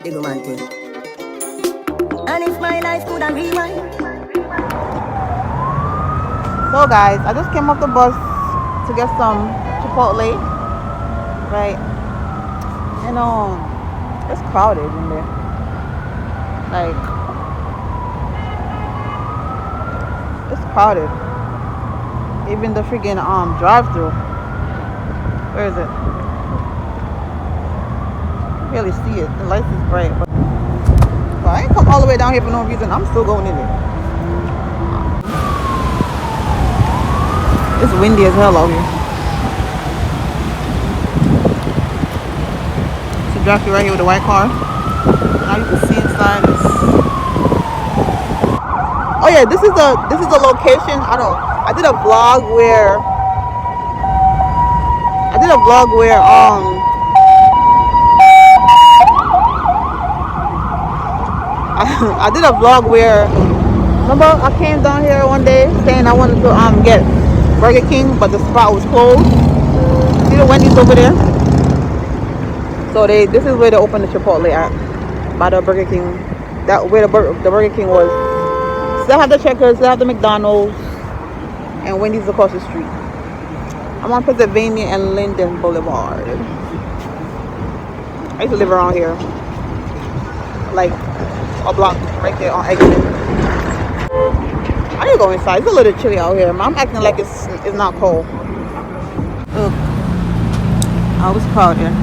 Big man thing. And if my life could have rewind. So guys, I just came off the bus to get some Chipotle, right? And it's crowded in there. Like, it's crowded. Even the freaking drive-through. Where is it? Barely see it. The lights is bright, but I ain't come all the way down here for no reason. I'm still going in there. It's windy as hell out here. So drive through right here with the white car. Now you can see inside. Oh yeah, this is the location. I did a vlog where I did a vlog where, remember I came down here one day saying I wanted to get Burger King, but the spot was closed. See the Wendy's over there? So this is where they opened the Chipotle at, by the Burger King. That where the Burger King was. Still have the Checkers, still have the McDonald's, and Wendy's across the street. I'm on Pennsylvania and Linden Boulevard. I used to live around here, like a block right there on exit. I need to go inside. It's a little chilly out here. I'm acting like it's not cold. Ugh. I was crowded.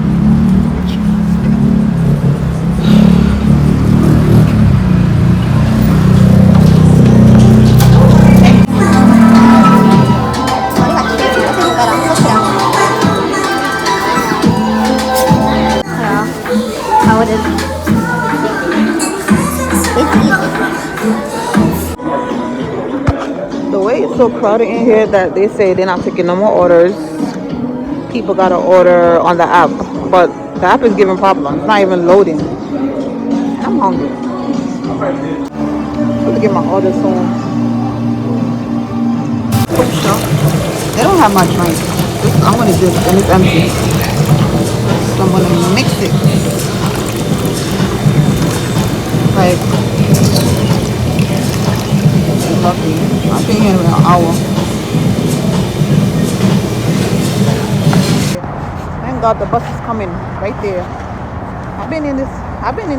The way it's so crowded in here that they say they're not taking no more orders. People gotta order on the app, but the app is giving problems. It's not even loading. I'm hungry. I'm gonna get my order soon. They don't have my drink. I want to just, and it's empty. So I'm gonna mix it. Like, lucky. I've been here in an hour. Thank God the bus is coming right there. I've been in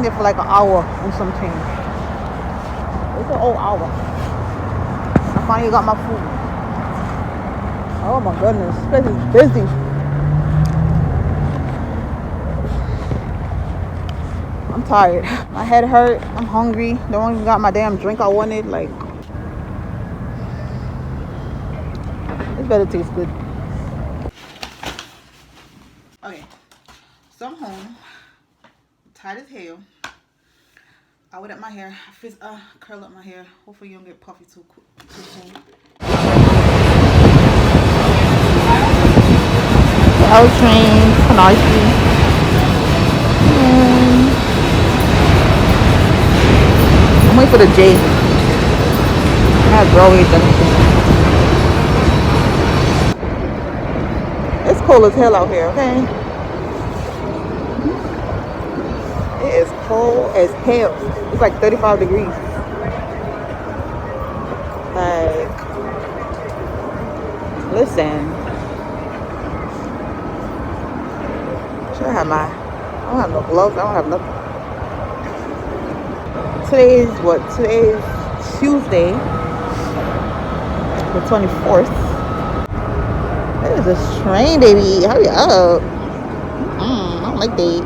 there for like an hour and some change. It's an whole hour. I finally got my food. Oh my goodness, this place is busy. I'm tired. My head hurt. I'm hungry. Don't even got my damn drink I wanted. Like, this better taste good. Okay, so I'm home. Tired as hell. I wet up my hair. I curl up my hair. Hopefully you don't get puffy too soon. L train, Canarsie. I'm waiting for the J. I have broids and everything. It's cold as hell out here, okay? It is cold as hell. It's like 35 degrees. Like, listen. I don't have no gloves. I don't have nothing. Today is what? Today is Tuesday, the 24th. That is a train, baby. Hurry up. I don't like that.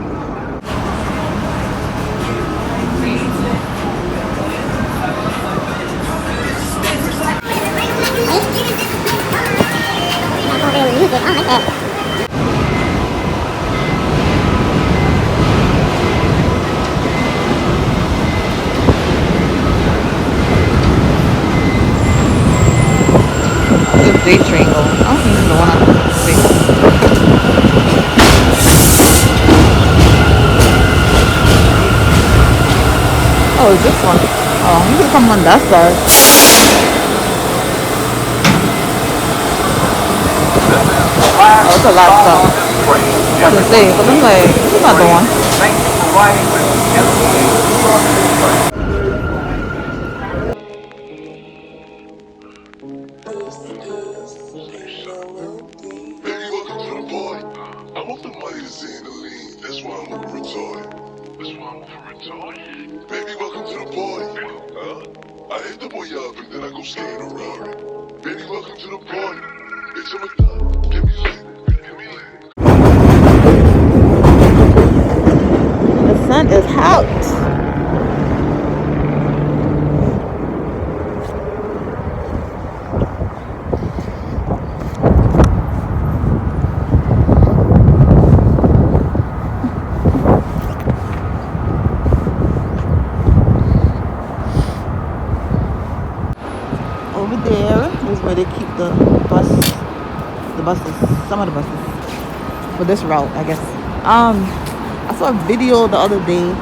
Day train go. I don't think it's the one I think. Oh, is this one? Oh, you can come on that side. Oh, it's a laptop. I was gonna say, but I'm like, this is not the one. The sun is hot. Over there is where they keep the buses, some of the buses for this route, I guess. I saw a video the other day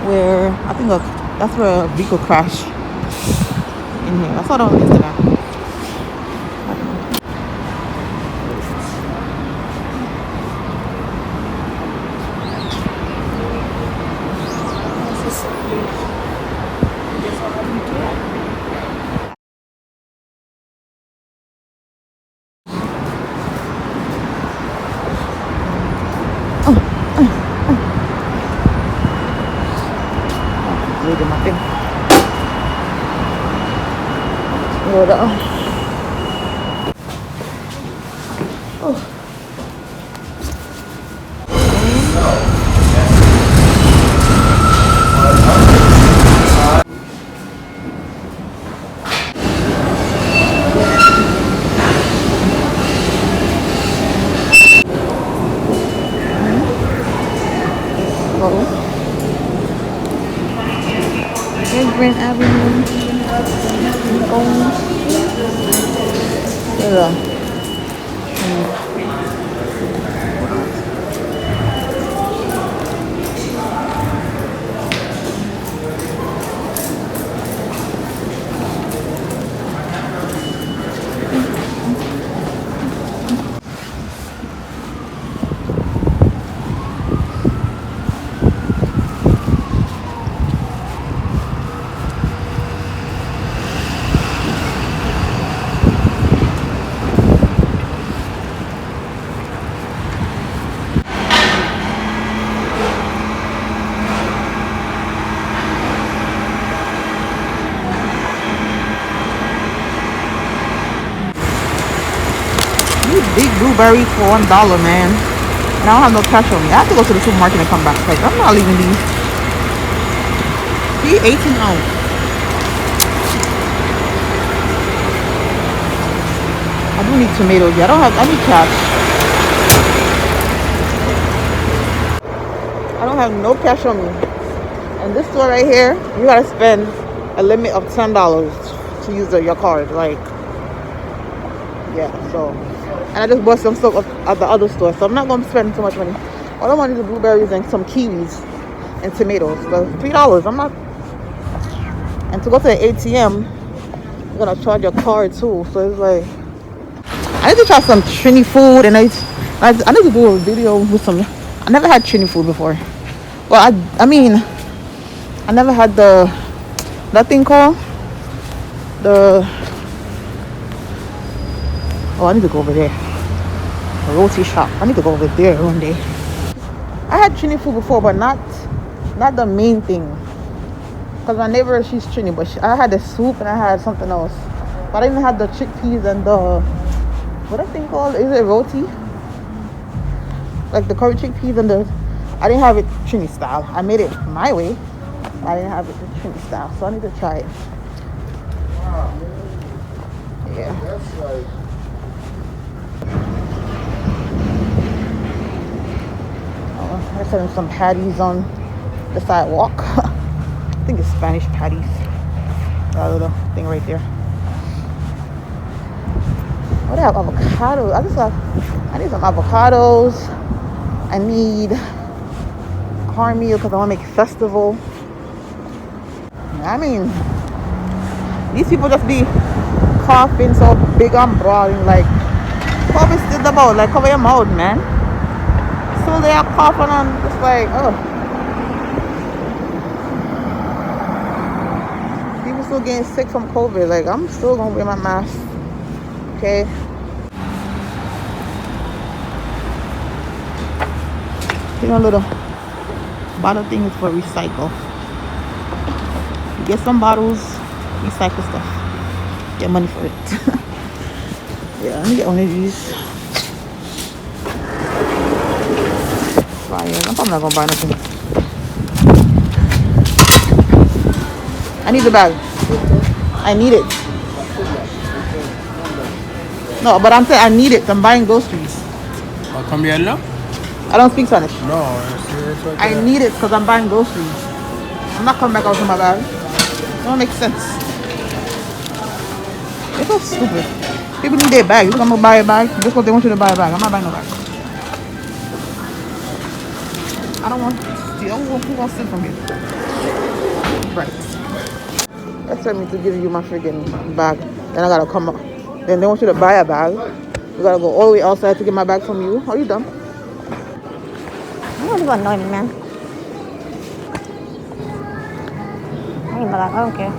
where I think that's where a vehicle crashed in here. I saw it on Instagram. Reading my thing. Hold on. Oh. Grand Avenue. Big blueberries for $1, man. And I don't have no cash on me. I have to go to the supermarket and come back. Like, I'm not leaving these. See, 18 ounce. I do need tomatoes. Yeah, I need cash. I don't have no cash on me. And this store right here, you gotta spend a limit of $10 to use your card. Like, yeah, so. And I just bought some stuff at the other store, so I'm not going to spend too much money. All I want is the blueberries and some kiwis and tomatoes. So $3, I'm not. And to go to the ATM, I'm going to charge your card too. So it's like, I need to try some Trini food, and I need to do a video with some. I never had Trini food before. Well, I mean, I never had that thing called oh, I need to go over there. A roti shop. I need to go over there one day. I had Trini food before, but not the main thing. Because my neighbor, she's Trini, but I had the soup and I had something else. But I didn't have the chickpeas and the, what that thing called? Is it roti? Like the curry chickpeas and I didn't have it Trini style. I made it my way. I didn't have it the Trini style, so I need to try it. Yeah. That's like. They're selling some patties on the sidewalk. I think it's Spanish patties. That little thing right there. What do they have? Avocados. I need some avocados. I need cornmeal because I want to make festival. I mean, these people just be coughing so big and broad and like, cover still about, like cover your mouth, man. So they are coughing on just like, oh. getting sick from COVID. Like, I'm still gonna wear my mask. Okay. You know, little bottle thing is for recycle. You get some bottles, recycle stuff. Get money for it. Yeah, let me get one of these. I'm probably not gonna buy nothing. I need the bag. I need it. No, but I'm saying I need it. I'm buying groceries. Cambiarlo? I don't speak Spanish. No, I need it because I'm buying groceries. I'm not coming back out to my bag. It don't make sense. It's so stupid. People need their bag. You think I'm gonna buy a bag just because they want you to buy a bag? I'm not buying no bag. I don't want to steal. Who wants to steal from you? Right. Expect me to give you my freaking bag. Then I gotta come up. Then they want you to buy a bag. You gotta go all the way outside to get my bag from you. Are you dumb? You don't even annoy me, man. I need my bag. I don't care.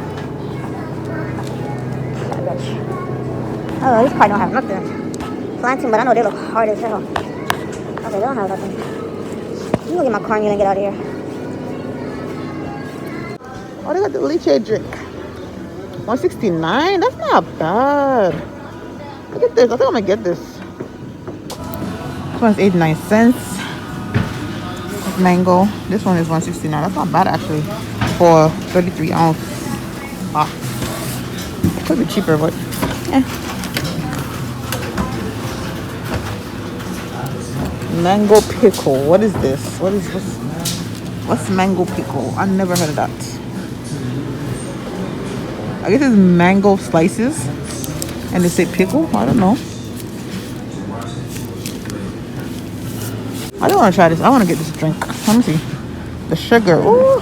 That bitch. Oh, this car don't have nothing. Planting, but I know they look hard as hell. Okay, they don't have nothing. I'm gonna get my cornmeal and get out of here. Oh, they got the Lycee drink. $169? That's not bad. Look at this. I think I'm gonna get this. This one's 89 cents. Mango. This one is $169. That's not bad actually for 33 ounce box. Could be cheaper, but yeah. Mango pickle. What is this? What's mango pickle? I've never heard of that. I guess it's mango slices and they say pickle. I don't know. I don't want to try this. I want to get this drink. Let me see. The sugar. Ooh.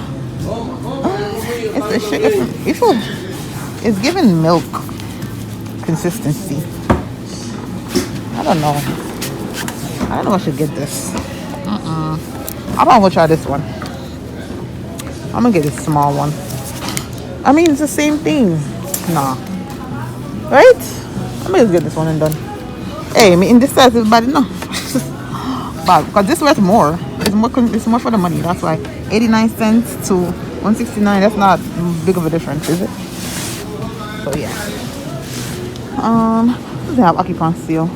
It's the sugar. It's giving milk consistency. I don't know. I don't know if I should get this. I probably will try this one. I'm gonna get this small one. I mean, it's the same thing. Nah. Right? I'm gonna just get this one and done. Hey, I mean, in this size is bad enough. But because this worth more. It's more for the money. That's why 89 cents to 169. That's not big of a difference, is it? So yeah. They have occupant seal.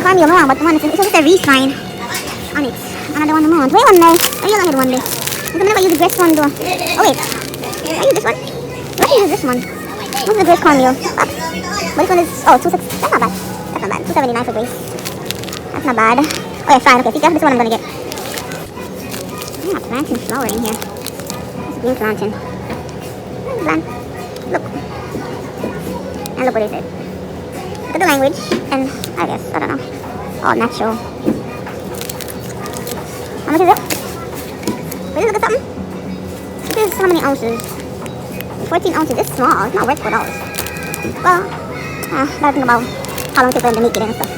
Cornmeal, no, but the one, it's just a Reside on it. Another one, no. Wait one day. Oh, you only one day. You can never use the grace one, though. Oh, wait. I use this one? Let me use this one. What's the grace cornmeal? But this one is, oh, 260. That's not bad. That's not bad. 279 for grace. That's not bad. Oh, yeah, fine. Okay, see, that's this one I'm gonna get. I'm not planting flower in here. It's green planting. Plant. Look. And look what it said. Look at the language, and I guess, I don't know. Oh, natural. How much is it? Wait, look at something. This is how many ounces? 14 ounces. It's small. It's not worth $4. Well, gotta think about how long it takes for them to make it and stuff.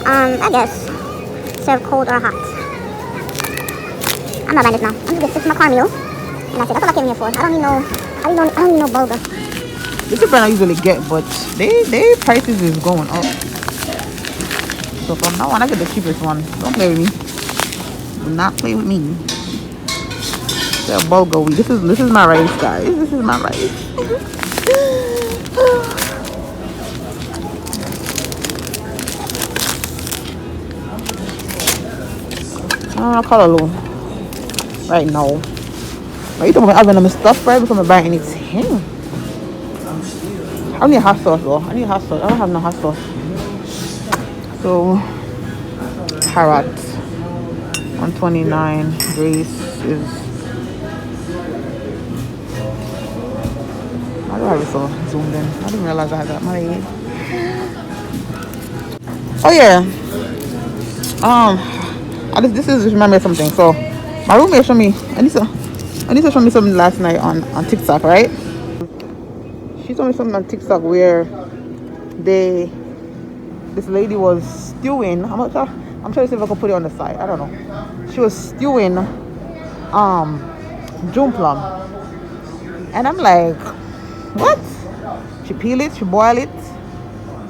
I guess. Serve cold or hot. I'm not buying this now. I'm just gonna fix my cornmeal. And that's it. That's all I came here for. I don't need no burger. This is what I usually get, but they prices is going up. So from now on, I get the cheapest one. Don't play with me. Do not play with me. The bulgur wheat. This is my rice, guys. This is my rice. I call it low right now. But you don't have any stuff right before I buy anything. I need hot sauce though. I need hot sauce. I don't have no hot sauce. So carrot 129. Grace is. Why do I have it so zoomed in? I didn't realize I had that money. Oh yeah. This is remember something. So my roommate showed me. Anissa showed me something last night on TikTok, right? She told me something on TikTok where they this lady was stewing. I'm trying to see if I can put it on the side. I don't know. She was stewing June plum, and I'm like, what? She peel it, she boil it.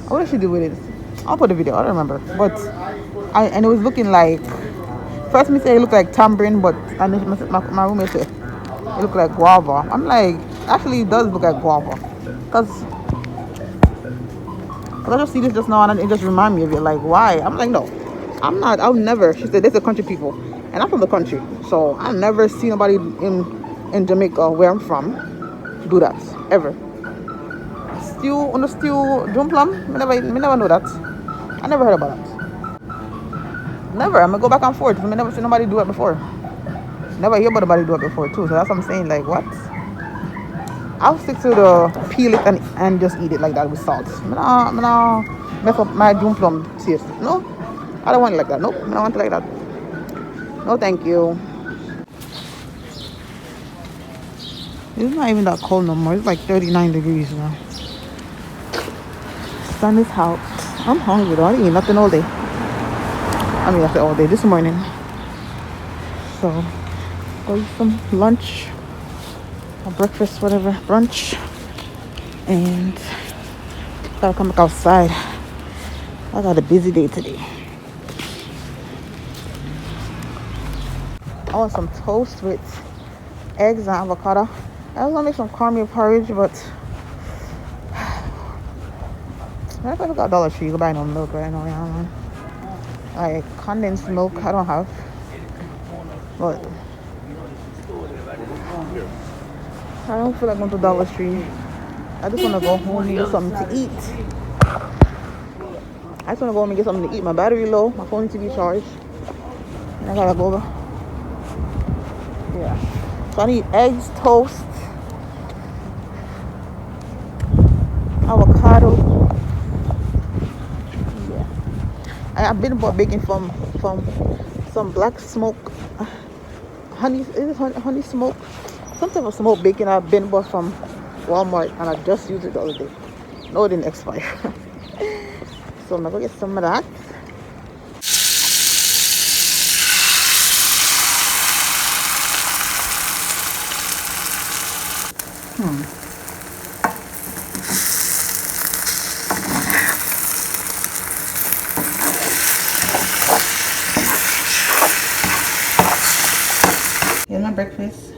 What did she do with it? I'll put the video. I don't remember. But and it was looking like, first me say it looked like tambourine, but and then my roommate said it looked like guava. I'm like, actually it does look like guava, because I just see this just now and it just remind me of it. Like, why? I'm like, no, I'm not. I'll never. She said, "This is country people," and I'm from the country, so I've never seen nobody in Jamaica, where I'm from, do that ever. Stew on the stew drum plum. Me never know that. I never heard about that. Never. I'm gonna go back and forth. I never seen nobody do it before. Never hear about nobody do it before too. So that's what I'm saying. Like, what? I'll stick to the peel it and just eat it like that with salt. I'm not mess up my drum plum taste. No, I don't want it like that. Nope, I don't want it like that. No, thank you. It's not even that cold no more. It's like 39 degrees now. Sun is out. I'm hungry though. I didn't eat nothing all day. I mean, I said all day this morning. So, go eat some lunch or breakfast, whatever, brunch, and gotta come back outside. I got a busy day today. I want some toast with eggs and avocado. I was gonna make some cornmeal porridge, but I think I got Dollar Tree. You can buy no milk right now. Yeah, like condensed milk, I don't have. But I don't feel like going to Dollar Tree. I just want to go home and get something to eat. I just want to go home and get something to eat. My battery low. My phone needs to be charged. And I gotta go. Yeah. So I need eggs, toast, avocado. Yeah. I've been bought bacon from some black smoke. Honey, is it honey smoke? Some type of smoked bacon I've been bought from Walmart, and I just used it the other day. No, it didn't expire. So I'm gonna go get some of that. Here's my breakfast.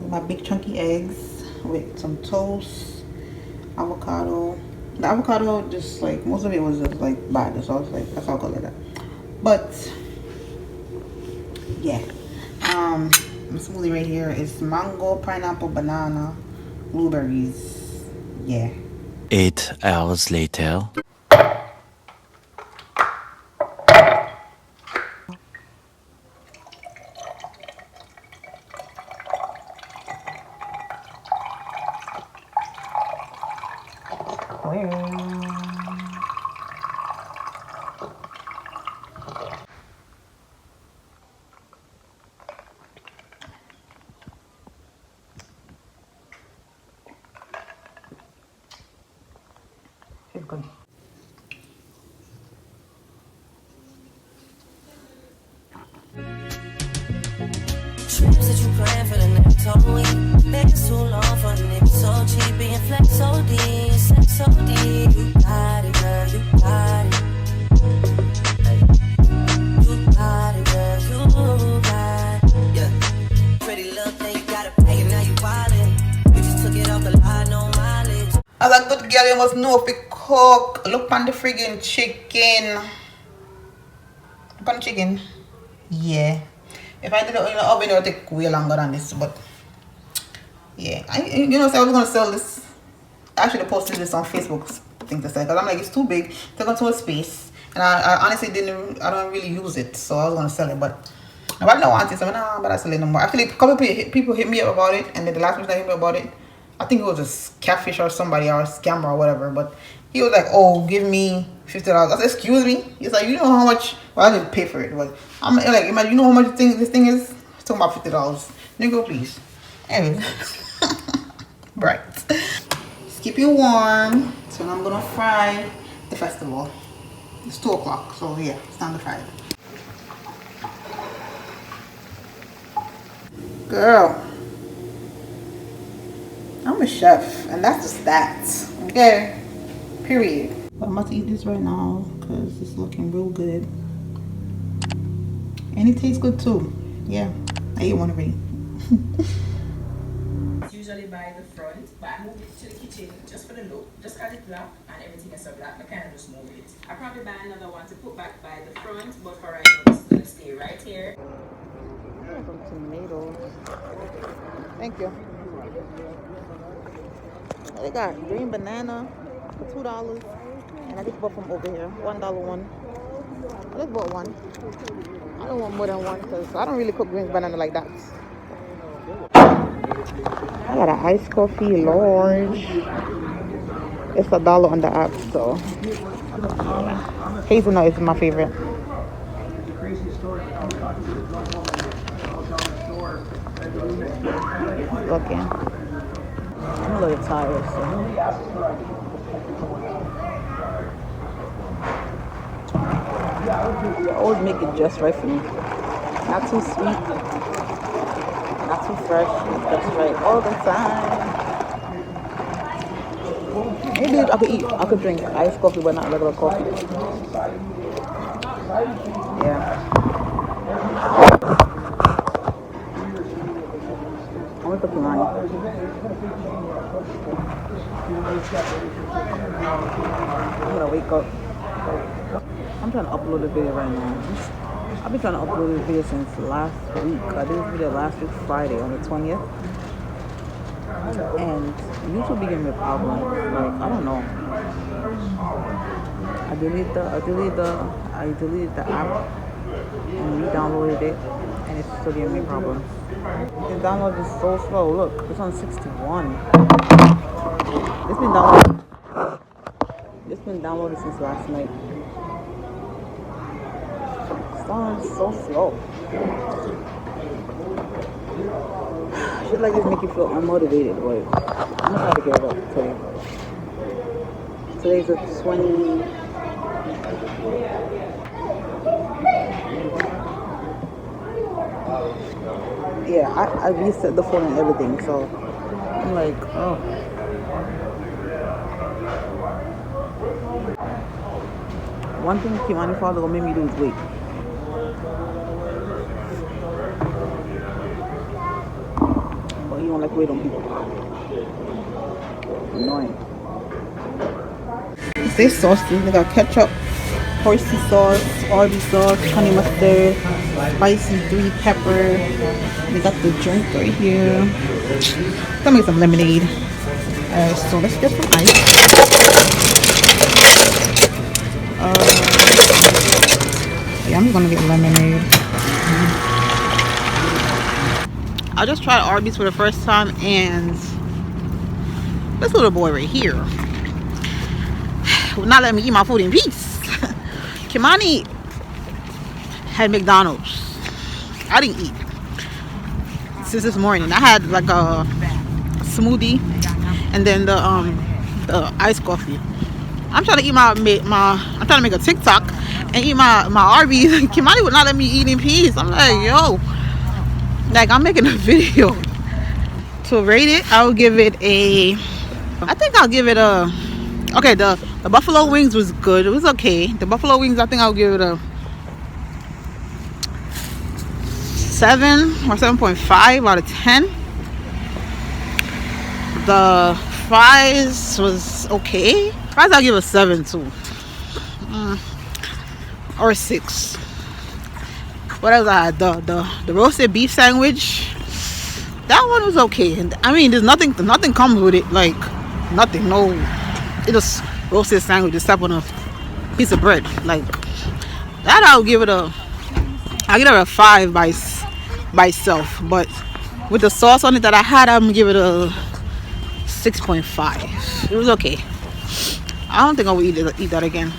My big chunky eggs with some toast, avocado. The avocado, just like most of it was just like bad, so I was like, that's all good like that. But yeah, my smoothie right here is mango, pineapple, banana, blueberries. Yeah. 8 hours later. It's good. Trips that you plan for the next whole week. It's too long for the nigga so cheap. Being flex OD, sex OD. You got it, girl, you got it. You got it, girl, you got it. Yeah. Pretty little thing, you got it pay, and now you wildin'. You just took it off the line, no mileage. As a good girl, you must know if you cook. Look on the friggin' chicken. Look on the chicken. Yeah. If I did it in the oven, it would take way longer than this, but yeah. You know, so I was gonna sell this. I actually posted this on Facebook, thing to say, because I'm like, it's too big, take up too much space, and I honestly I don't really use it, so I was gonna sell it, but nobody don't want it, so I'm like, nah, but I sell it no more. Actually, a couple people hit me up about it, and then the last person that hit me about it, I think it was a catfish or somebody or a scammer or whatever, but he was like, oh, give me $50. I said, excuse me? He's like, you know how much? Well, I didn't pay for it, but I'm like, imagine, you know how much this thing is? It's talking about $50. Nigga, please. Anyways. Right. Just keep it warm. So now I'm gonna fry the festival. It's 2 o'clock, so yeah, it's down to 5. Girl, I'm a chef, and that's the stats. Okay, period. But I'm about to eat this right now because it's looking real good, and it tastes good too. Yeah, I ate one already. It's usually by the front, but I moved it to the kitchen just for the look, just because it's black and everything is so black. I kind of just move it. I probably buy another one to put back by the front, but for right now, it's gonna stay right here. Some tomatoes. Thank you. They got green banana for $2, and I just bought from over here. $1 one. I just bought one. I don't want more than one because I don't really cook green banana like that. I got an iced coffee large. It's $1 on the app, so yeah. Hazelnut is my favorite. Looking. I'm a little tired, so. I always make it just right for me. Not too sweet, not too fresh, just right all the time. Maybe I could drink iced coffee but not regular coffee. Yeah. I'm with the Kimani. I'm gonna wake up. I'm trying to upload a video right now. I've been trying to upload this video since last week. I did this video last week Friday on the 20th. And YouTube be giving me a problem. Like, I don't know. I deleted the app and re-downloaded it, and it's still giving me problems. The download is so slow. Look, it's on 61. It's been downloaded since last night. It's downloaded so slow. Shit like this make you feel unmotivated. Wait, I'm gonna try to get it up today. Today's the 20. Yeah, I reset the phone and everything, so I'm like, oh. One thing Kimani father gonna make me do is wait. But he don't like wait on people. Annoying. They sauces. They got ketchup, horsey sauce, Arby's sauce, honey mustard, spicy 3 pepper. They got the drink right here. Let's make some lemonade. So let's get some ice. Yeah, I'm gonna get lemonade. I just tried Arby's for the first time, and this little boy right here would not let me eat my food in peace. Kimani had McDonald's. I didn't eat since this morning. I had like a smoothie and then the iced coffee. I'm trying to eat I'm trying to make a TikTok and eat my Arby's. Kimani would not let me eat in peace. I'm like, yo, like I'm making a video. To rate it, I'll give it a, I think I'll give it a, okay, the buffalo wings was good. It was okay. The buffalo wings, I think I'll give it a 7 or 7.5 out of 10. The fries was okay. Fries I'll give a 7 too. Or 6. What else I had? The roasted beef sandwich. That one was okay. And I mean, there's nothing comes with it. Like nothing. No, it just roasted sandwich just on a piece of bread. Like that, I'll give it a 5 by itself. But with the sauce on it that I had, I'm gonna give it a 6.5. It was okay. I don't think I will eat that again.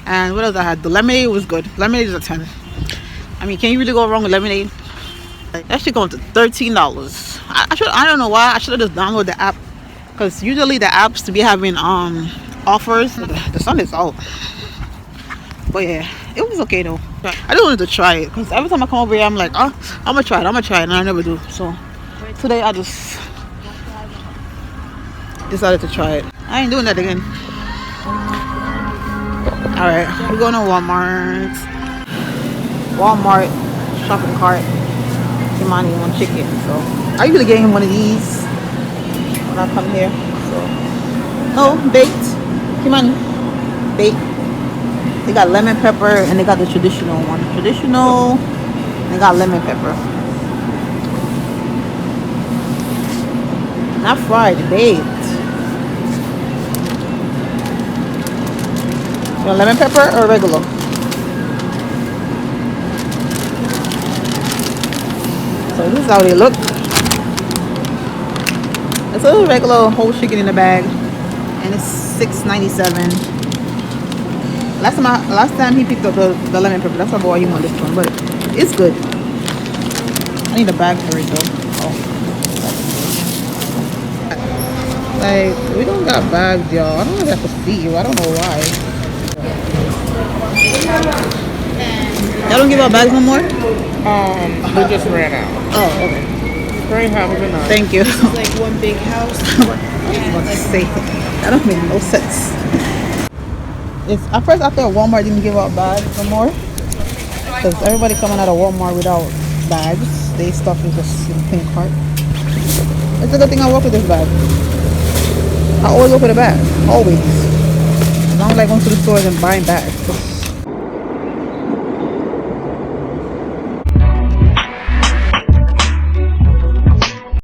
And what else I had? The lemonade was good. Lemonade is a 10. I mean, can you really go wrong with lemonade? That should go to $13. I don't know why. I should have just downloaded the app, because usually the apps to be having offers. The sun is out. But yeah, it was okay though. I just wanted to try it because every time I come over here, I'm like, oh, I'm gonna try it, and I never do. So today I just decided to try it. I ain't doing that again. All right, we're going to Walmart. Walmart shopping cart. Gemini want chicken, so I usually get him one of these when I come here. So no baked, Gemini baked. They got lemon pepper and they got the traditional one. Traditional, they got lemon pepper. Not fried, baked. You want lemon pepper or regular? So this is how they look. It's a regular whole chicken in the bag, and it's $6.97. Last time he picked up the lemon pepper. That's why he wanted this one, but it's good. I need a bag for it though. Oh. Like, we don't got bags, y'all. I don't know if I can see you. I don't know why. Y'all don't give out bags no more? We just ran out. Oh, okay. Great, have a good night. Thank you. It's like one big house. I was about to say, that don't make no sense. It's at first I thought Walmart didn't give out bags no more, because everybody coming out of Walmart without bags. They stuff is just in the pink cart. It's a good thing I work with this bag. I always work with a bag, always. As long as I go to the stores and buying bags.